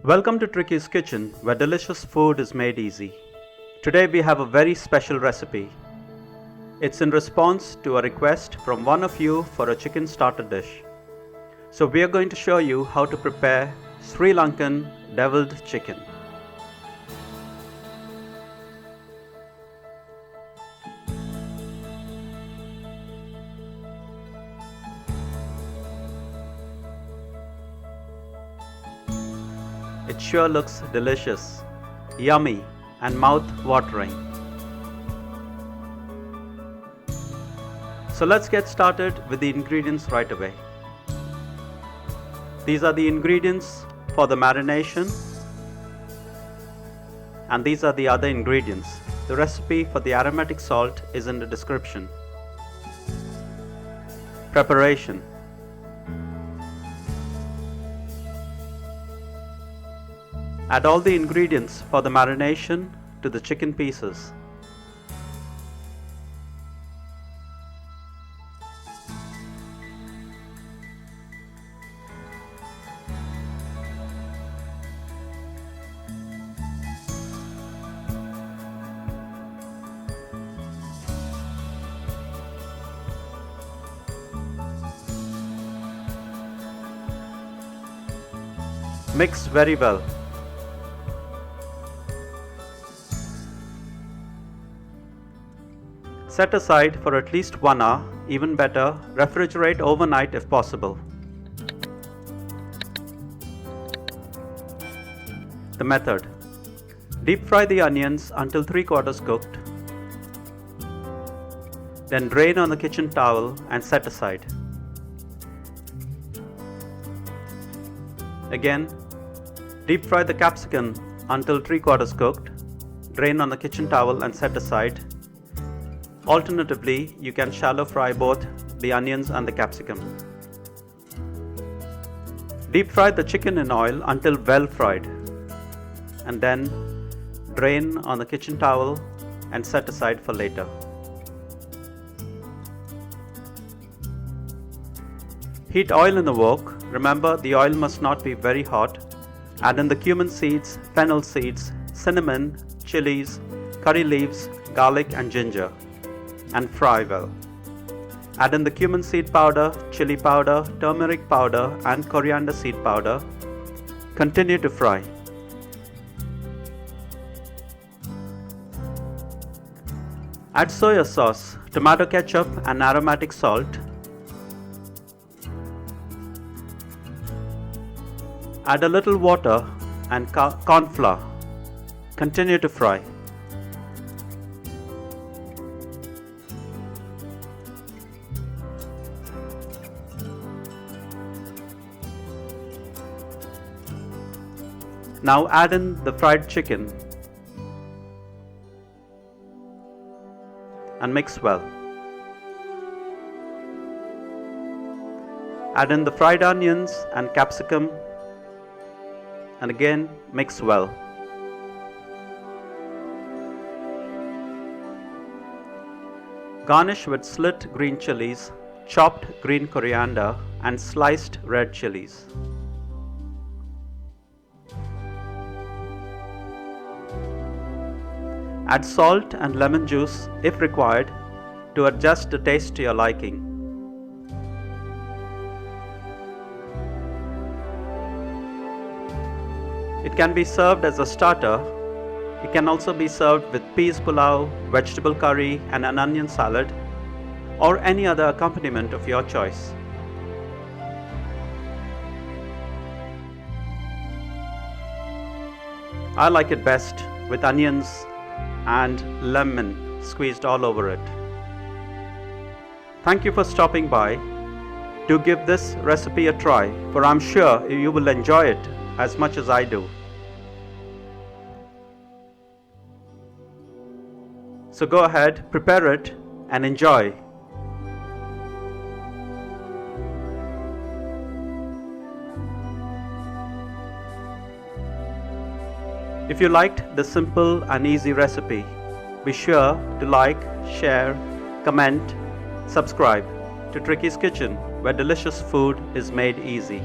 Welcome to Tricky's Kitchen, where delicious food is made easy. Today we have a very special recipe. It's in response to a request from one of you for a chicken starter dish. So we are going to show you how to prepare Sri Lankan Devilled Chicken. It sure looks delicious, yummy, and mouth-watering. So let's get started with the ingredients right away. These are the ingredients for the marination, and these are the other ingredients. The recipe for the aromatic salt is in the description. Preparation. Add all the ingredients for the marination to the chicken pieces. Mix very well. Set aside for at least 1 hour, even better, refrigerate overnight if possible. The method: deep fry the onions until 3/4 cooked. Then drain on the kitchen towel and set aside. Again, deep fry the capsicum until 3/4 cooked. Drain on the kitchen towel and set aside. Alternatively, you can shallow fry both the onions and the capsicum. Deep fry the chicken in oil until well fried, and then drain on the kitchen towel and set aside for later. Heat oil in the wok. Remember, the oil must not be very hot. Add in the cumin seeds, fennel seeds, cinnamon, chillies, curry leaves, garlic and ginger, and fry well. Add in the cumin seed powder, chilli powder, turmeric powder and coriander seed powder. Continue to fry. Add soya sauce, tomato ketchup and aromatic salt. Add a little water and corn flour. Continue to fry. Now add in the fried chicken and mix well. Add in the fried onions and capsicum and again mix well. Garnish with slit green chilies, chopped green coriander and sliced red chilies. Add salt and lemon juice if required to adjust the taste to your liking. It can be served as a starter. It can also be served with peas pulao, vegetable curry and an onion salad, or any other accompaniment of your choice. I like it best with onions and lemon squeezed all over it. Thank you for stopping by. Do give this recipe a try, for I'm sure you will enjoy it as much as I do. So go ahead, prepare it and enjoy. If you liked the simple and easy recipe, be sure to like, share, comment, subscribe to Tricky's Kitchen, where delicious food is made easy.